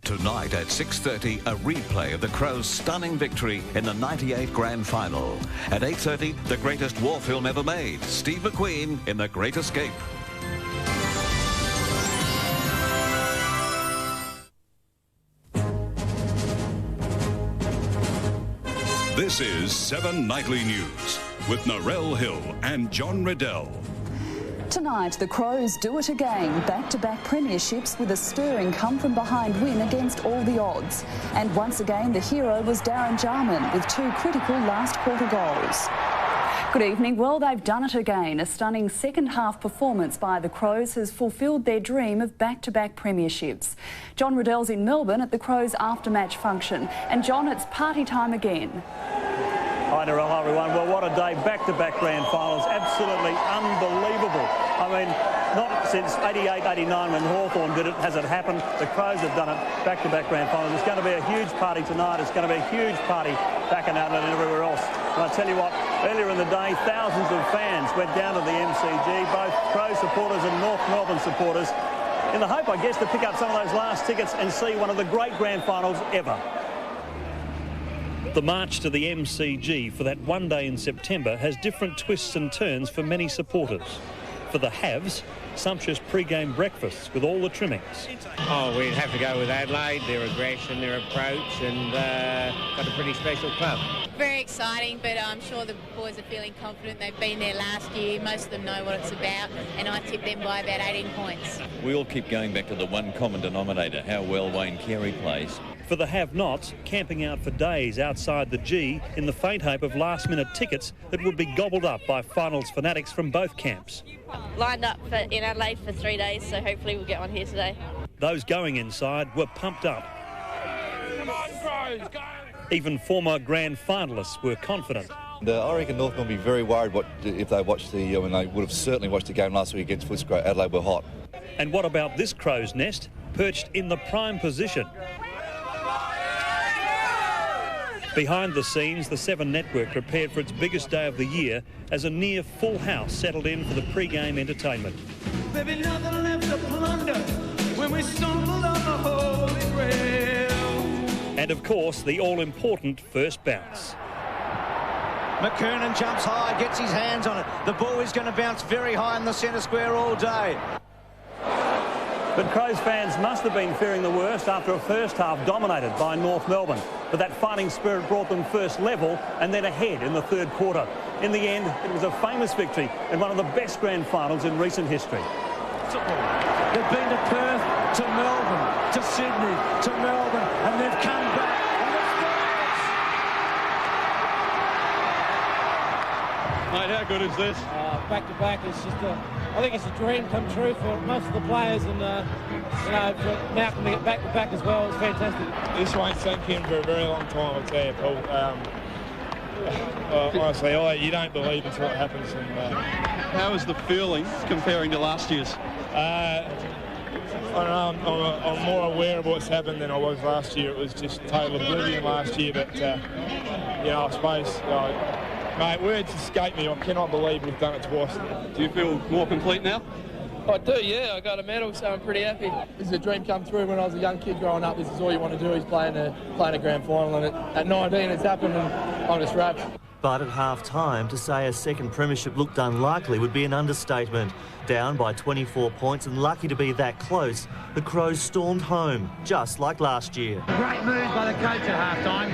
Tonight at 6:30, a replay of the Crows' stunning victory in the '98 Grand Final. At 8:30, the greatest war film ever made, Steve McQueen in The Great Escape. This is 7 Nightly News with Narelle Hill and John Riddell. Tonight, the Crows do it again. Back-to-back premierships with a stirring come-from-behind win against all the odds. And once again, the hero was Darren Jarman with 2 critical last-quarter goals. Good evening. Well, they've done it again. A stunning second-half performance by the Crows has fulfilled their dream of back-to-back premierships. John Riddell's in Melbourne at the Crows after-match function. And John, it's party time again. Hi, Narelle. Hi, everyone. Well, what a day. Back-to-back grand finals. Absolutely unbelievable. I mean, not since 88, 89 when Hawthorn did it has it happened. The Crows have done it. Back-to-back grand finals. It's going to be a huge party tonight. It's going to be a huge party back in Adelaide and everywhere else. And I tell you what, earlier in the day, thousands of fans went down to the MCG, both Crows supporters and North Melbourne supporters, in the hope, I guess, to pick up some of those last tickets and see one of the great grand finals ever. The march to the MCG for that one day in September has different twists and turns for many supporters. For the haves, sumptuous pre-game breakfasts with all the trimmings. Oh, we'd have to go with Adelaide, their aggression, their approach, and got a pretty special club. Very exciting, but I'm sure the boys are feeling confident. They've been there last year. Most of them know what it's about, and I tip them by about 18 points. We all keep going back to the one common denominator, how well Wayne Carey plays. For the have-nots, camping out for days outside the G in the faint hope of last-minute tickets that would be gobbled up by finals fanatics from both camps. Lined up in Adelaide for 3 days, so hopefully we'll get one here today. Those going inside were pumped up. Come on, Crows, go! Even former grand finalists were confident. I reckon North will be very worried if they watched they would have certainly watched the game last week against Footscray. Adelaide were hot. And what about this Crow's nest, perched in the prime position? Behind the scenes, the 7 Network prepared for its biggest day of the year as a near full house settled in for the pre-game entertainment. There be nothing left to plunder when we stumbled on the Holy Grail. And of course, the all-important first bounce. McKernan jumps high, gets his hands on it. The ball is going to bounce very high in the centre square all day. But Crows fans must have been fearing the worst after a first half dominated by North Melbourne. But that fighting spirit brought them first level and then ahead in the third quarter. In the end, it was a famous victory and one of the best grand finals in recent history. They've been to Perth, to Melbourne, to Sydney, to Melbourne, and they've come back. Mate, how good is this? Back-to-back is just I think it's a dream come true for most of the players, and for Malcolm to get back-to-back as well is fantastic. This won't sink in for a very long time, I'll tell you, Paul. Honestly, you don't believe until it happens. And, how is the feeling comparing to last year's? I don't know, I'm more aware of what's happened than I was last year. It was just total oblivion last year, but, I suppose... mate, words escape me. I cannot believe we've done it twice. Do you feel more complete now? I do, yeah. I got a medal, so I'm pretty happy. This is a dream come true. When I was a young kid growing up, this is all you want to do is play in a grand final. And at 19, it's happened, and I'm just wrapped. But at half-time, to say a second premiership looked unlikely would be an understatement. Down by 24 points and lucky to be that close, the Crows stormed home, just like last year. Great moves by the coach at half-time.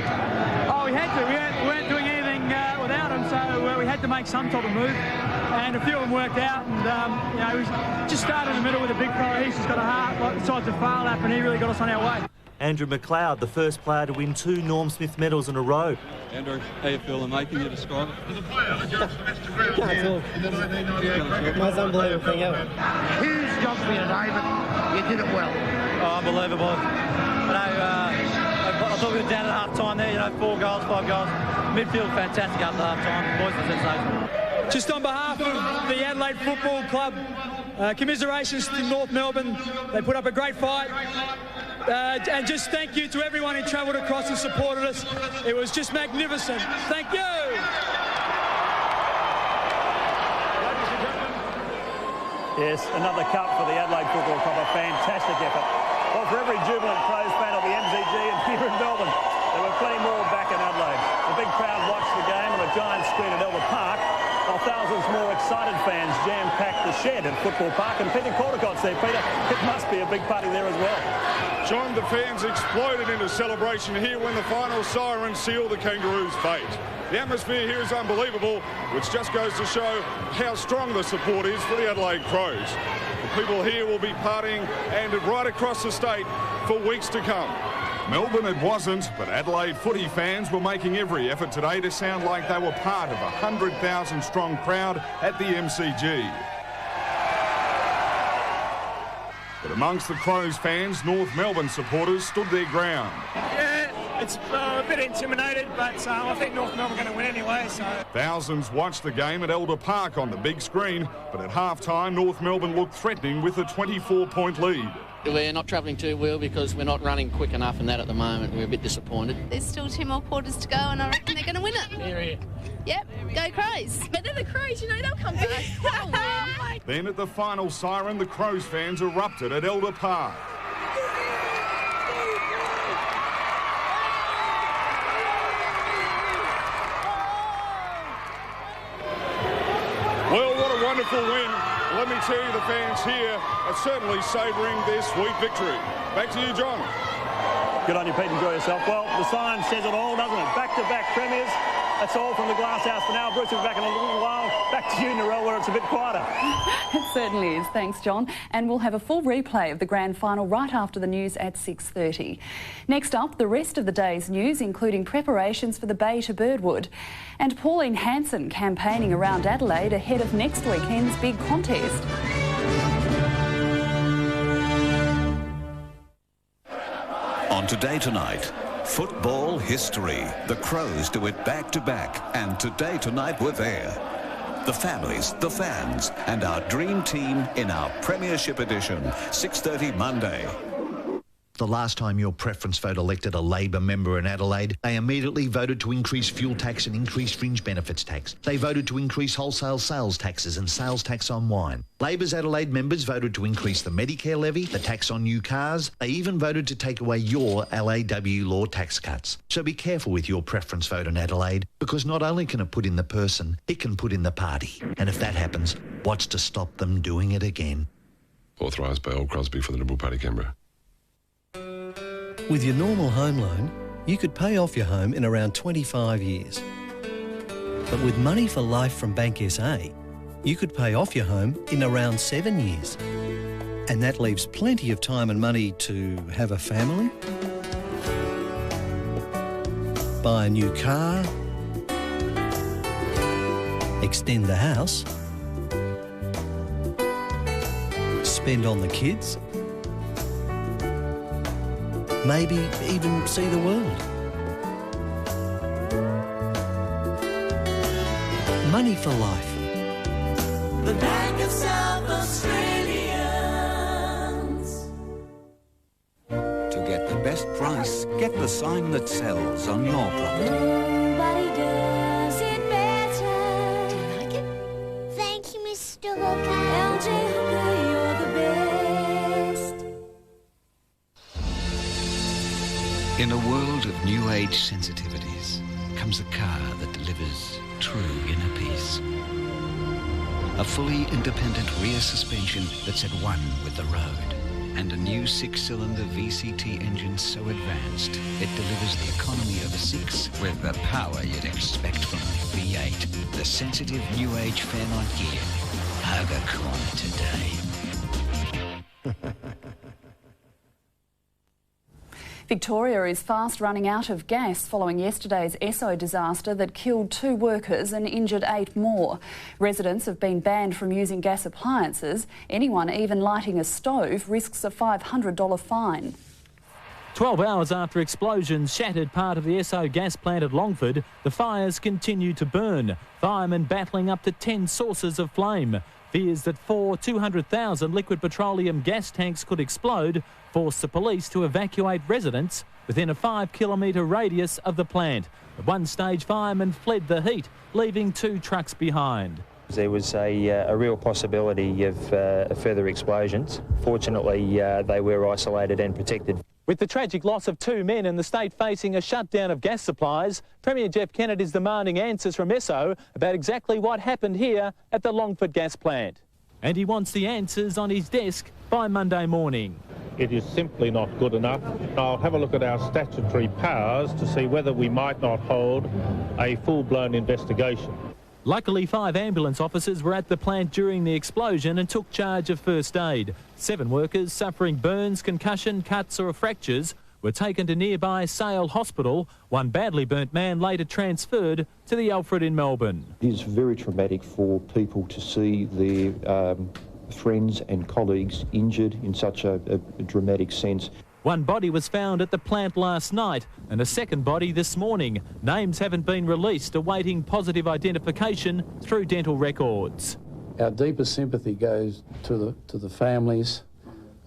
Oh, we had to. We weren't doing anything without him, so we had to make some type of move. And a few of them worked out, and we just started in the middle with a big pro. He's just got a heart like the size of Farlap, and he really got us on our way. Andrew McLeod, the first player to win 2 Norm Smith medals in a row. Andrew, how you feel the making? You describe it? As a player against Mr. Graham in the 1998 cricket. Most unbelievable thing ever. Huge job for you today, but you did it well. Oh, unbelievable. I thought we were down at half-time there, 4 goals, 5 goals. Midfield fantastic after half-time. Boys were sensational. Just on behalf of the Adelaide Football Club, commiserations to North Melbourne. They put up a great fight. And just thank you to everyone who travelled across and supported us. It was just magnificent. Thank you. Yes, another cup for the Adelaide Football Club, a fantastic effort. Well, for every jubilant Crows fan, it'll be screen at Elder Park, while thousands more excited fans jam-packed the shed at Football Park. And Peter Caldecott's there, Peter. It must be a big party there as well. John, the fans exploded into celebration here when the final siren sealed the Kangaroos' fate. The atmosphere here is unbelievable, which just goes to show how strong the support is for the Adelaide Crows. The people here will be partying and right across the state for weeks to come. Melbourne it wasn't, but Adelaide footy fans were making every effort today to sound like they were part of a 100,000 strong crowd at the MCG. But amongst the Crows fans, North Melbourne supporters stood their ground. Yeah, it's a bit intimidated, but I think North Melbourne are going to win anyway. So Thousands watched the game at Elder Park on the big screen, but at half-time, North Melbourne looked threatening with a 24-point lead. We're not travelling too well because we're not running quick enough in that at the moment. We're a bit disappointed. There's still 2 more quarters to go and I reckon they're going to win it. Here. Yep, go Crows. But they're the Crows, you know, they'll come back. They'll win. Then at the final siren, the Crows fans erupted at Elder Park. Well, what a wonderful win. Let me tell you, the fans here are certainly savouring their sweet victory. Back to you, John. Good on you, Pete. Enjoy yourself. Well, the sign says it all, doesn't it? Back-to-back premiers. That's all from the Glass House for now. Bruce will be back in a little while. Back to you, Narelle, where it's a bit quieter. It certainly is. Thanks, John. And we'll have a full replay of the grand final right after the news at 6:30. Next up, the rest of the day's news, including preparations for the Bay to Birdwood. And Pauline Hanson campaigning around Adelaide ahead of next weekend's big contest. On Today Tonight, football history. The Crows do it back-to-back, and Today Tonight we're there. The families, the fans, and our dream team in our Premiership edition, 6:30 Monday. The last time your preference vote elected a Labor member in Adelaide, they immediately voted to increase fuel tax and increase fringe benefits tax. They voted to increase wholesale sales taxes and sales tax on wine. Labor's Adelaide members voted to increase the Medicare levy, the tax on new cars. They even voted to take away your LAW law tax cuts. So be careful with your preference vote in Adelaide, because not only can it put in the person, it can put in the party. And if that happens, what's to stop them doing it again? Authorised by Old Crosby for the Liberal Party, Canberra. With your normal home loan, you could pay off your home in around 25 years. But with Money for Life from Bank SA, you could pay off your home in around 7 years. And that leaves plenty of time and money to have a family, buy a new car, extend the house, spend on the kids, maybe even see the world. Money for Life. The Bank of South Australians. To get the best price, get the sign that sells on your property. Nobody does it better. Do you like it? Thank you, Mr. Hooker. LJ Hooker, you're the best. In a world of new age sensitivities comes a car that delivers true inner peace. A fully independent rear suspension that's at one with the road. And a new 6-cylinder VCT engine so advanced it delivers the economy of a 6 with the power you'd expect from a V8. The sensitive new age Fairmont gear. Hug a corner today. Victoria is fast running out of gas following yesterday's Esso disaster that killed 2 workers and injured 8 more. Residents have been banned from using gas appliances. Anyone even lighting a stove risks a $500 fine. 12 hours after explosions shattered part of the Esso gas plant at Longford, the fires continue to burn. Firemen battling up to 10 sources of flame. Fears that 4 200,000 liquid petroleum gas tanks could explode forced the police to evacuate residents within a 5-kilometre radius of the plant. At one stage, firemen fled the heat, leaving 2 trucks behind. There was a real possibility of further explosions. Fortunately, they were isolated and protected. With the tragic loss of 2 men and the state facing a shutdown of gas supplies, Premier Jeff Kennett is demanding answers from Esso about exactly what happened here at the Longford gas plant. And he wants the answers on his desk by Monday morning. It is simply not good enough. I'll have a look at our statutory powers to see whether we might not hold a full-blown investigation. Luckily, 5 ambulance officers were at the plant during the explosion and took charge of first aid. 7 workers suffering burns, concussion, cuts or fractures were taken to nearby Sale Hospital. 1 badly burnt man later transferred to the Alfred in Melbourne. It is very traumatic for people to see their friends and colleagues injured in such a dramatic sense. 1 body was found at the plant last night and a second body this morning. Names haven't been released, awaiting positive identification through dental records. Our deepest sympathy goes to the families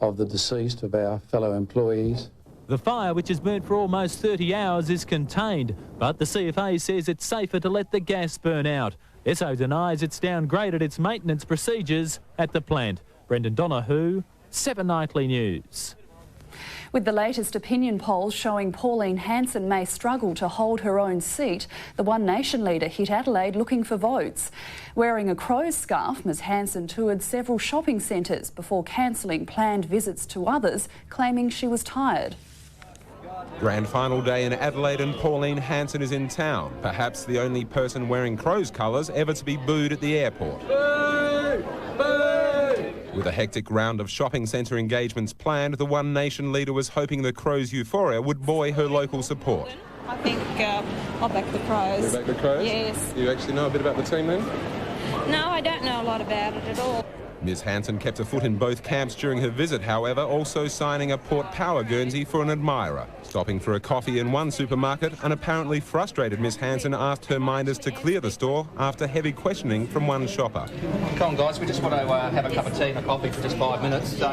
of the deceased, of our fellow employees. The fire, which has burnt for almost 30 hours, is contained, but the CFA says it's safer to let the gas burn out. Esso denies it's downgraded its maintenance procedures at the plant. Brendan Donahue, 7 Nightly News. With the latest opinion polls showing Pauline Hanson may struggle to hold her own seat, the One Nation leader hit Adelaide looking for votes. Wearing a Crows scarf, Ms Hanson toured several shopping centres before cancelling planned visits to others, claiming she was tired. Grand Final day in Adelaide and Pauline Hanson is in town, perhaps the only person wearing Crows colours ever to be booed at the airport. Boo! Boo! With a hectic round of shopping centre engagements planned, the One Nation leader was hoping the Crows' euphoria would buoy her local support. I think I'll back the Crows. You back the Crows? Yes. Do you actually know a bit about the team then? No, I don't know a lot about it at all. Ms Hanson kept a foot in both camps during her visit, however, also signing a Port Power Guernsey for an admirer. Stopping for a coffee in one supermarket, an apparently frustrated Ms Hanson asked her minders to clear the store after heavy questioning from one shopper. Come on, guys, we just want to have a cup of tea and a coffee for just 5 minutes, so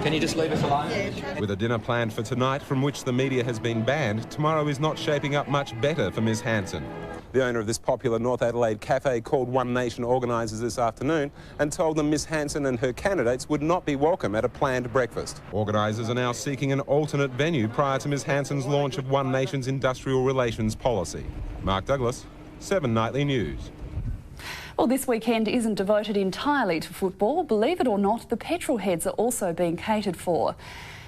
can you just leave us alone? With a dinner planned for tonight from which the media has been banned, tomorrow is not shaping up much better for Ms Hanson. The owner of this popular North Adelaide cafe called One Nation organisers this afternoon and told them Miss Hanson and her candidates would not be welcome at a planned breakfast. Organisers are now seeking an alternate venue prior to Miss Hanson's launch of One Nation's industrial relations policy. Mark Douglas, 7 Nightly News. Well, this weekend isn't devoted entirely to football. Believe it or not, the petrol heads are also being catered for.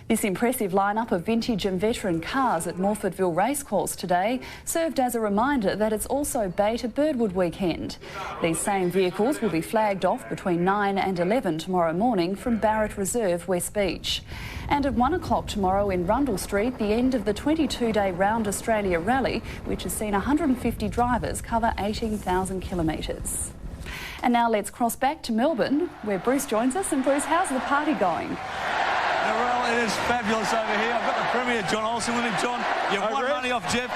This impressive lineup of vintage and veteran cars at Morfordville Racecourse today served as a reminder that it's also Bay to Birdwood weekend. These same vehicles will be flagged off between 9 and 11 tomorrow morning from Barrett Reserve, West Beach. And at 1 o'clock tomorrow in Rundle Street, the end of the 22-day Round Australia Rally, which has seen 150 drivers cover 18,000 kilometres. And now let's cross back to Melbourne, where Bruce joins us. And Bruce, how's the party going? Well, it is fabulous over here. I've got the Premier, John Olsen, with me. John, you've won money off Jeff.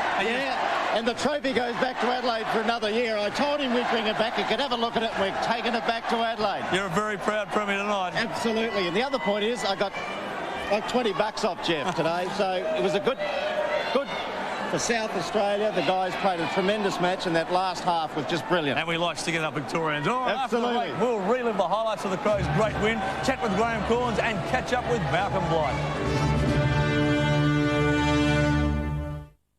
And the trophy goes back to Adelaide for another year. I told him we'd bring it back. He could have a look at it. We've taken it back to Adelaide. You're a very proud Premier tonight. Absolutely. And the other point is I got like $20 off Jeff today. So it was a good for South Australia. The guys played a tremendous match, and that last half was just brilliant. And we like sticking up Victorians. All right, absolutely. After the break, we'll relive the highlights of the Crows' great win, chat with Graham Corns, and catch up with Malcolm Blight.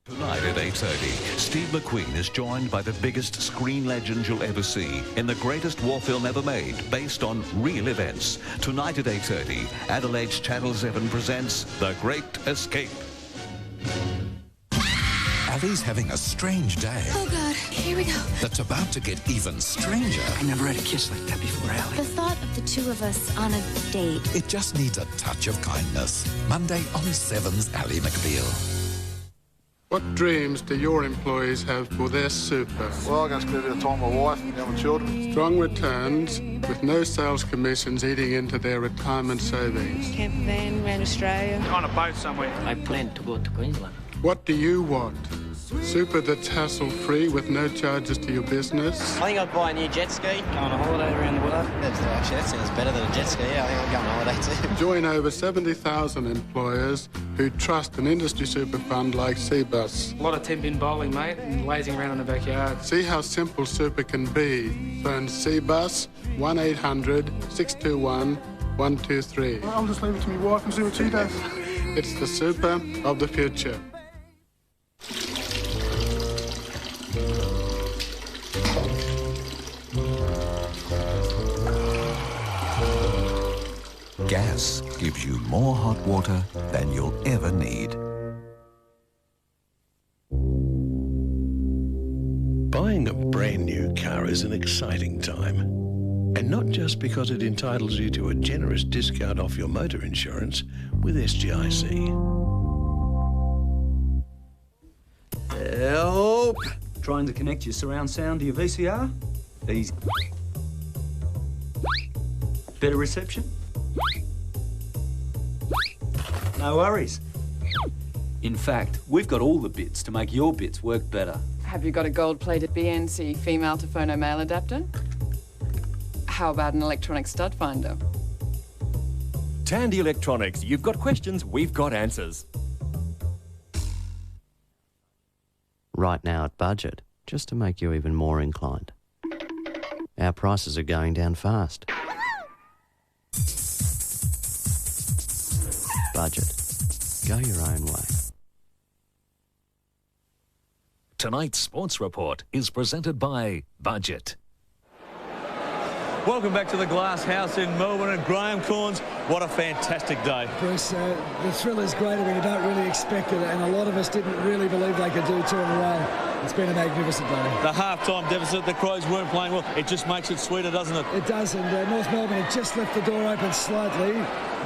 Tonight at 8:30, Steve McQueen is joined by the biggest screen legend you'll ever see in the greatest war film ever made, based on real events. Tonight at 8:30, Adelaide's Channel 7 presents The Great Escape. Ali's having a strange day. Oh, God. Here we go. That's about to get even stranger. I never had a kiss like that before, Ali. The thought of the two of us on a date. It just needs a touch of kindness. Monday on 7's Ali McBeal. What dreams do your employees have for their super? Well, I'm going to spend a bit of time with my wife and my children. Strong returns with no sales commissions eating into their retirement savings. Camp van around Australia. On a boat somewhere. I plan to go to Queensland. What do you want? Super that's hassle-free with no charges to your business? I think I'd buy a new jet ski. Go on a holiday around the world. Actually, that sounds better than a jet ski. Yeah, I think I'll go on a holiday too. Join over 70,000 employers who trust an industry super fund like CBUS. A lot of temping bowling, mate, and lazing around in the backyard. See how simple super can be. Phone CBUS 1-800-621-123. I'll just leave it to my wife and see what she does. It's the super of the future. Gas gives you more hot water than you'll ever need. Buying a brand new car is an exciting time. And not just because it entitles you to a generous discount off your motor insurance with SGIC. Help! Trying to connect your surround sound to your VCR? Easy. Better reception? No worries. In fact, we've got all the bits to make your bits work better. Have you got a gold-plated BNC female to phono male adapter? How about an electronic stud finder? Tandy Electronics. You've got questions, we've got answers. Right now at Budget, just to make you even more inclined. Our prices are going down fast. Budget. Go your own way. Tonight's Sports Report is presented by Budget. Welcome back to the Glass House in Melbourne, and Graham Corns, what a fantastic day. Bruce, the thrill is greater when you don't really expect it, and a lot of us didn't really believe they could do two in a row. It's been a magnificent day. The half-time deficit, the Crows weren't playing well. It just makes it sweeter, doesn't it? It does, and North Melbourne had just left the door open slightly.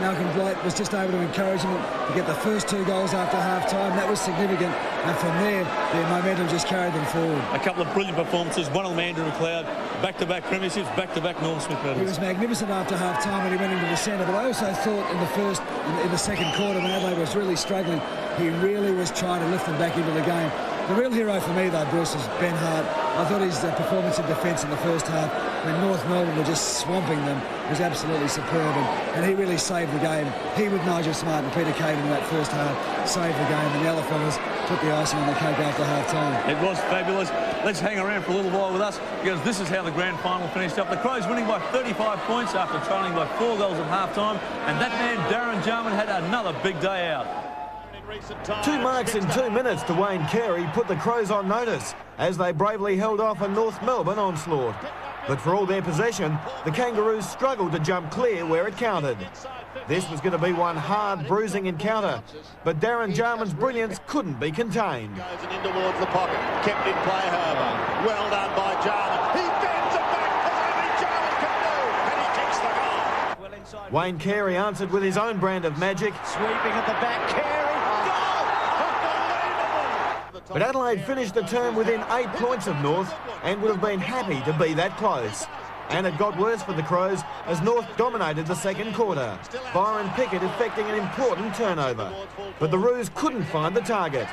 Malcolm Blight was just able to encourage them to get the first 2 goals after half-time. That was significant, and from there, their momentum just carried them forward. A couple of brilliant performances, one of them Andrew McLeod, back-to-back premierships, back-to-back Norm Smith medals. He was magnificent after half-time when he went into the centre, but I also thought in the second quarter when Adelaide was really struggling, he really was trying to lift them back into the game. The real hero for me, though, Bruce, is Ben Hart. I thought his performance in defence in the first half, when North Melbourne were just swamping them, was absolutely superb, and he really saved the game. He, with Nigel Smart and Peter Caden in that first half, saved the game, and the other fellas put the icing on the cake after half-time. It was fabulous. Let's hang around for a little while with us, because this is how the grand final finished up. The Crows winning by 35 points after trailing by 4 goals at half-time, and that man, Darren Jarman, had another big day out. 2 marks in 2 minutes to Wayne Carey put the Crows on notice as they bravely held off a North Melbourne onslaught. But for all their possession, the Kangaroos struggled to jump clear where it counted. This was going to be one hard, bruising encounter, but Darren Jarman's brilliance couldn't be contained. Goes and in towards the pocket, kept in play Herber. Well done by Jarman. He bends it back as only Jarman can do, and he kicks the goal. Well inside. Wayne Carey answered with his own brand of magic. Sweeping at the back, Carey. But Adelaide finished the term within 8 points of North and would have been happy to be that close. And it got worse for the Crows as North dominated the second quarter, Byron Pickett effecting an important turnover. But the Roos couldn't find the target.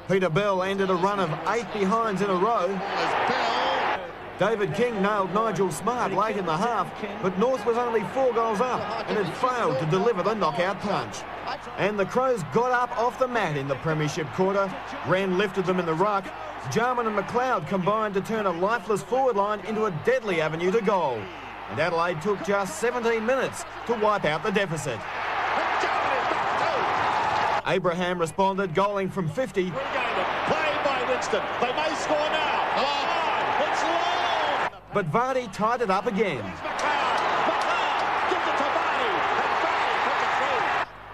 Peter Bell ended a run of 8 behinds in a row. David King nailed Nigel Smart late in the half, but North was only 4 goals up and had failed to deliver the knockout punch. And the Crows got up off the mat in the premiership quarter. Wren lifted them in the ruck. Jarman and McLeod combined to turn a lifeless forward line into a deadly avenue to goal. And Adelaide took just 17 minutes to wipe out the deficit. Abraham responded, goaling from 50. Played by Winston. They may score now. It's long. But Vardy tied it up again.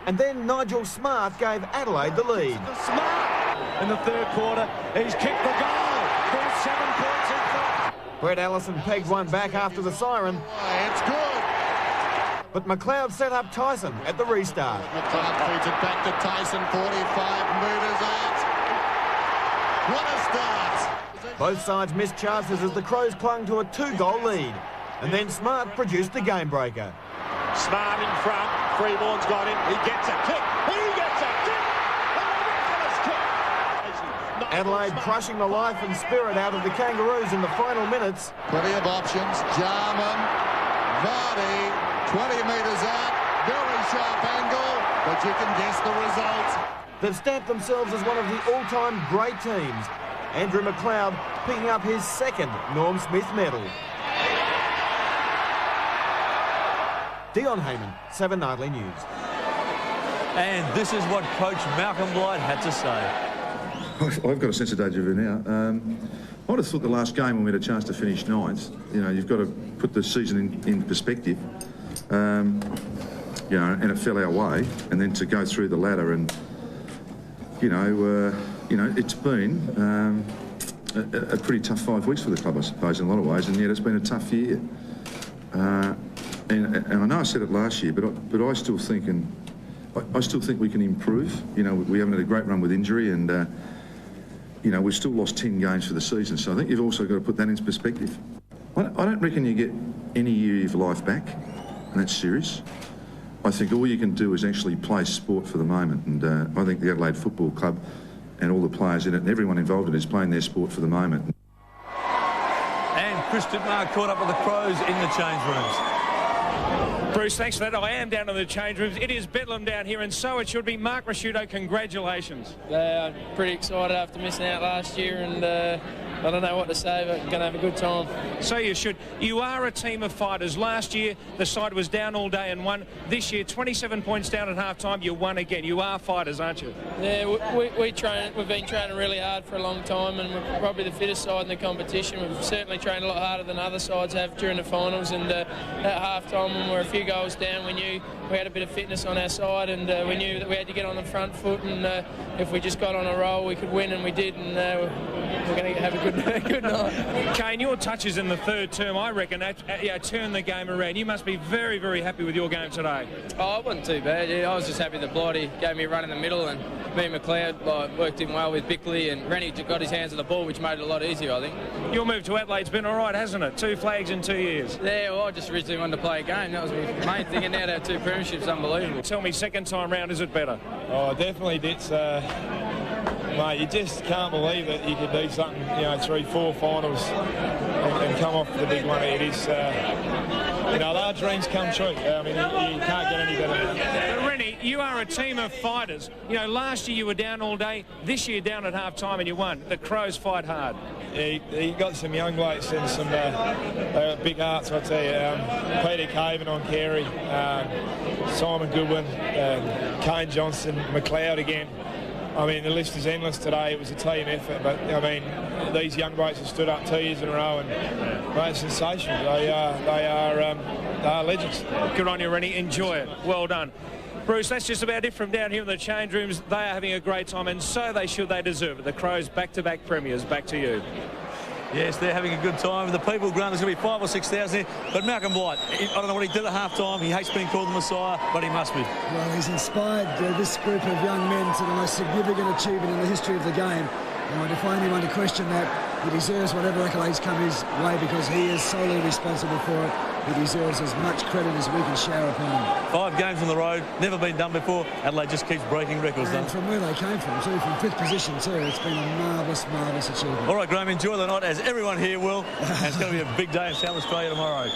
And then Nigel Smart gave Adelaide the lead. In the third quarter, he's kicked the goal. There's 7 points in front. Brett Allison pegged one back after the siren. It's good. But McLeod set up Tyson at the restart. McLeod feeds it back to Tyson, 45 metres out. What a start. Both sides missed chances as the Crows clung to a 2-goal lead. And then Smart produced the game breaker. Smart in front. Freeborn's got him. He gets a kick. He gets a kick. A ridiculous kick. Adelaide crushing the life and spirit out of the Kangaroos in the final minutes. Plenty of options. Jarman, Vardy, 20 metres out. Very sharp angle, but you can guess the result. They've stamped themselves as one of the all-time great teams. Andrew McLeod picking up his second Norm Smith medal. Dion Heyman, 7 Nightly News. And this is what Coach Malcolm Blight had to say. I've got a sense of deja vu now. I'd have thought the last game when we had a chance to finish ninth, you know, you've got to put the season in perspective, you know, and it fell our way, and then to go through the ladder and, you know, it's been a pretty tough 5 weeks for the club, I suppose, in a lot of ways, and yet it's been a tough year. And I know I said it last year, but I still think, I still think we can improve. You know, we haven't had a great run with injury, and you know, we've still lost 10 games for the season. So I think you've also got to put that into perspective. I don't reckon you get any year of life back, and that's serious. I think all you can do is actually play sport for the moment, and I think the Adelaide Football Club and all the players in it and everyone involved in it is playing their sport for the moment. And Chris Dittmar caught up with the Crows in the change rooms. Bruce, thanks for that. I am down in the change rooms. It is bedlam down here, and so it should be. Mark Rasciuto, congratulations. I'm pretty excited after missing out last year, and I don't know what to say, but going to have a good time. So you should. You are a team of fighters. Last year, the side was down all day and won. This year, 27 points down at half-time, you won again. You are fighters, aren't you? Yeah, we train. We've been training really hard for a long time, and we're probably the fittest side in the competition. We've certainly trained a lot harder than other sides have during the finals, and at half-time, when we're a few goals down, we knew we had a bit of fitness on our side, and we knew that we had to get on the front foot, and if we just got on a roll, we could win, and we did, and we're going to have a good night. Kane, your touches in the third term, I reckon, turned the game around. You must be very, very happy with your game today. Oh, it wasn't too bad. Yeah, I was just happy that Blighty gave me a run in the middle, and me and McLeod worked in well with Bickley, and Rennie got his hands on the ball, which made it a lot easier, I think. Your move to Adelaide's been all right, hasn't it? 2 flags in 2 years. Yeah, well, I just originally wanted to play a game. That was my main thing, and now to have 2 premierships, unbelievable. Tell me, second time round, is it better? Oh, definitely, Ditz. Mate, you just can't believe that you could do something, 3-4 finals and come off the big one. It is, our dreams come true. I mean, you can't get any better than that. But Rennie, you are a team of fighters. Last year you were down all day. This year down at half-time and you won. The Crows fight hard. Yeah, he got some young blokes and some big hearts, I tell you. Peter Caven on Carey, Simon Goodwin, Kane Johnson, McLeod again. I mean, the list is endless today. It was a team effort, but, I mean, these young blokes have stood up 2 years in a row and made sensational. They are legends. Good on you, Rennie. Enjoy it. Well done. Bruce, that's just about it from down here in the change rooms. They are having a great time, and so they should. They deserve it. The Crows back-to-back premiers. Back to you. Yes, they're having a good time. The people ground, there's going to be 5,000 or 6,000 here. But Malcolm Blight, I don't know what he did at half-time. He hates being called the Messiah, but he must be. Well, he's inspired this group of young men to the most significant achievement in the history of the game. And if anyone to question that, he deserves whatever accolades come his way because he is solely responsible for it. He deserves as much credit as we can shower upon him. 5 games on the road, never been done before. Adelaide just keeps breaking records. And from where they came from, too, from 5th position, too. It's been a marvellous, marvellous achievement. All right, Graham, enjoy the night, as everyone here will. And it's going to be a big day in South Australia tomorrow.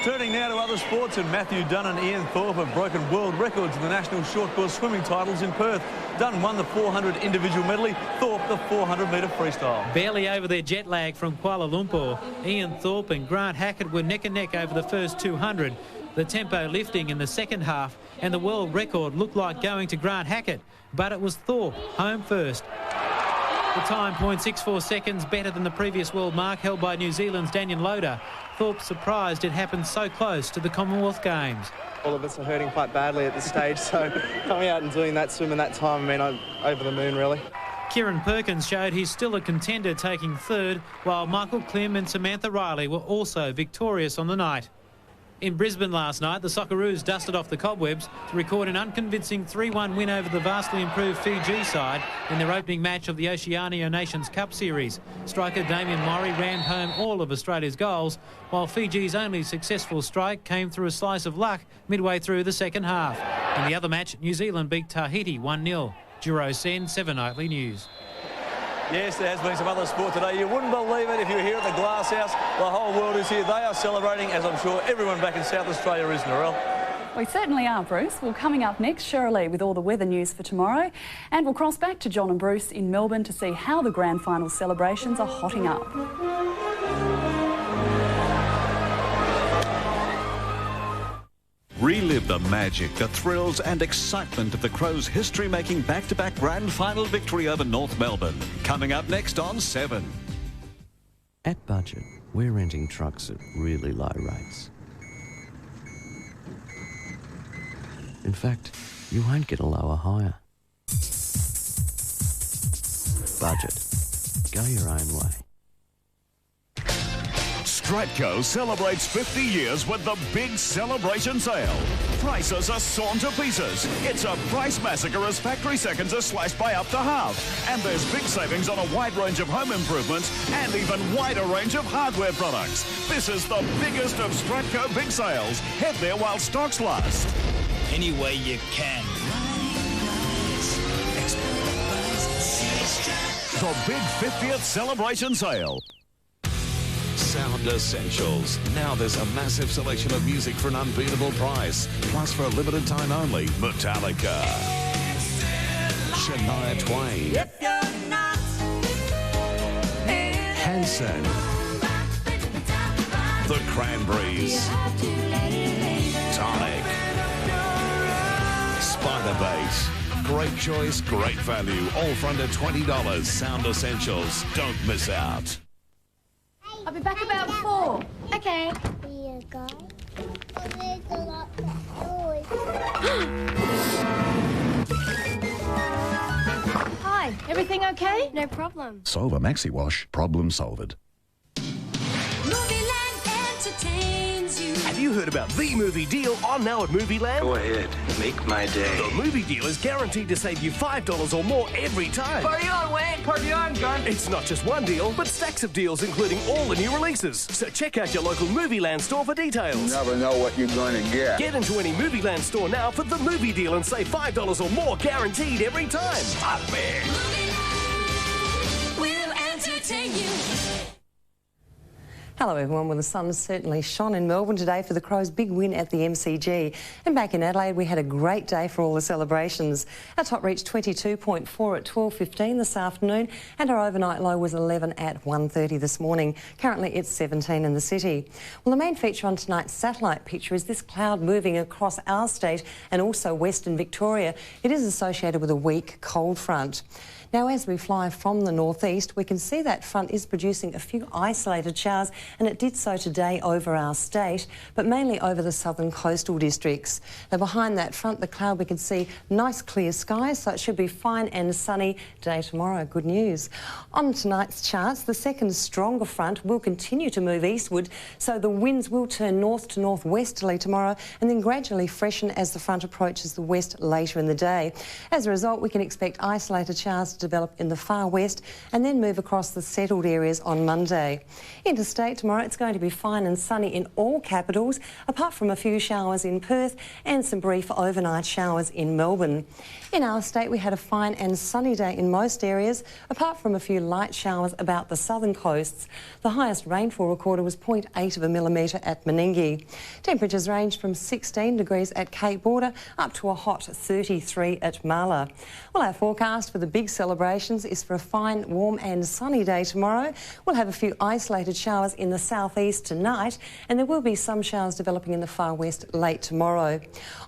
Turning now to other sports, and Matthew Dunn and Ian Thorpe have broken world records in the national short course swimming titles in Perth. Dunn won the 400 individual medley, Thorpe the 400-metre freestyle. Barely over their jet lag from Kuala Lumpur, Ian Thorpe and Grant Hackett were neck and neck over the first 200. The tempo lifting in the second half, and the world record looked like going to Grant Hackett, but it was Thorpe home first. The time, 0.64 seconds, better than the previous world mark held by New Zealand's Daniel Loader. Thorpe surprised it happened so close to the Commonwealth Games. All of us are hurting quite badly at this stage, so coming out and doing that swim in that time, I mean, I'm over the moon, really. Kieran Perkins showed he's still a contender, taking third, while Michael Klim and Samantha Riley were also victorious on the night. In Brisbane last night, the Socceroos dusted off the cobwebs to record an unconvincing 3-1 win over the vastly improved Fiji side in their opening match of the Oceania Nations Cup Series. Striker Damien Murray rammed home all of Australia's goals, while Fiji's only successful strike came through a slice of luck midway through the second half. In the other match, New Zealand beat Tahiti 1-0. Juro Sen, 7 Nightly News. Yes, there has been some other sport today. You wouldn't believe it if you were here at the Glass House. The whole world is here. They are celebrating, as I'm sure everyone back in South Australia is, Narelle. We certainly are, Bruce. Well, coming up next, Cheryl Lee with all the weather news for tomorrow. And we'll cross back to John and Bruce in Melbourne to see how the Grand Final celebrations are hotting up. Relive the magic, the thrills and excitement of the Crows' history-making back-to-back grand final victory over North Melbourne. Coming up next on 7. At Budget, we're renting trucks at really low rates. In fact, you won't get a lower hire. Budget. Go your own way. Stratco celebrates 50 years with the big celebration sale. Prices are sawn to pieces. It's a price massacre as factory seconds are slashed by up to half. And there's big savings on a wide range of home improvements and even wider range of hardware products. This is the biggest of Stratco big sales. Head there while stocks last. Any way you can. The big 50th celebration sale. Sound Essentials. Now there's a massive selection of music for an unbeatable price. Plus for a limited time only, Metallica, Shania Twain, Hanson, The Cranberries, Tonic, Spiderbait. Great choice, great value, all for under $20. Sound Essentials. Don't miss out. I'll be back about 4. Okay. Here you go. Oh, there's a lot of Hi, everything okay? No problem. Solve a maxi wash. Problem solved. Have you heard about the movie deal on now at Movieland? Go ahead, make my day. The movie deal is guaranteed to save you $5 or more every time. Party on, Wayne! Party on, gun! It's not just one deal, but stacks of deals including all the new releases. So check out your local Movieland store for details. You never know what you're going to get. Get into any Movieland store now for the movie deal and save $5 or more guaranteed every time. Stop it! We'll entertain you. Hello everyone. Well, the sun certainly shone in Melbourne today for the Crows' big win at the MCG. And back in Adelaide we had a great day for all the celebrations. Our top reached 22.4 at 12:15 this afternoon and our overnight low was 11 at 1:30 this morning. Currently it's 17 in the city. Well, the main feature on tonight's satellite picture is this cloud moving across our state and also Western Victoria. It is associated with a weak cold front. Now, as we fly from the northeast, we can see that front is producing a few isolated showers, and it did so today over our state, but mainly over the southern coastal districts. Now, behind that front, the cloud, we can see nice clear skies, so it should be fine and sunny day tomorrow. Good news. On tonight's charts, the second stronger front will continue to move eastward, so the winds will turn north to northwesterly tomorrow and then gradually freshen as the front approaches the west later in the day. As a result, we can expect isolated showers to develop in the far west and then move across the settled areas on Monday. Interstate tomorrow, it's going to be fine and sunny in all capitals, apart from a few showers in Perth and some brief overnight showers in Melbourne. In our state, we had a fine and sunny day in most areas, apart from a few light showers about the southern coasts. The highest rainfall recorded was 0.8 of a millimetre at Menengi. Temperatures ranged from 16 degrees at Cape Border up to a hot 33 at Mala. Well, our forecast for the big celebrations is for a fine, warm and sunny day tomorrow. We'll have a few isolated showers in the southeast tonight, and there will be some showers developing in the far west late tomorrow.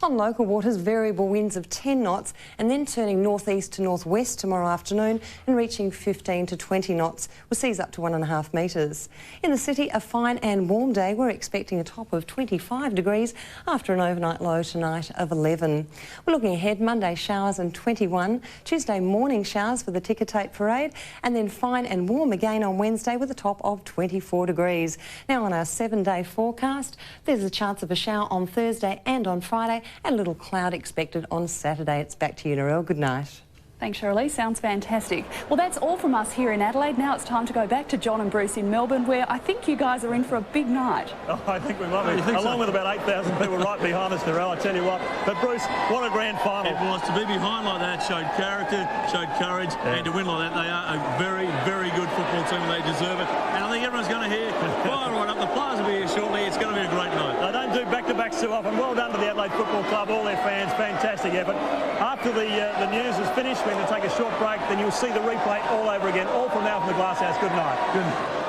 On local waters, variable winds of 10 knots and then turning northeast to northwest tomorrow afternoon and reaching 15 to 20 knots with seas up to 1.5 metres. In the city, a fine and warm day. We're expecting a top of 25 degrees after an overnight low tonight of 11. We're looking ahead, Monday showers and 21, Tuesday morning showers for the ticker tape parade, and then fine and warm again on Wednesday with a top of 24 degrees. Now on our 7-day forecast, there's a chance of a shower on Thursday and on Friday and a little cloud expected on Saturday. It's back to you, Narelle. Good night. Thanks, Shirley. Sounds fantastic. Well, that's all from us here in Adelaide. Now it's time to go back to John and Bruce in Melbourne, where I think you guys are in for a big night. Oh, I think we might be. Along with about 8,000 people right behind us, Narelle, I tell you what. But, Bruce, what a grand final. It was. To be behind like that showed character, showed courage, and to win like that, they are a very, very good football team, and they deserve it. And I think everyone's going to hear fire right up. The players will be here shortly. It's going to be a great night. They don't do back-to-backs too often. Well done to the Adelaide Football Club, all their fans. Fantastic effort. After the news is finished, we're going to take a short break, then you'll see the replay all over again. All from now from the Glass House. Good night. Good night.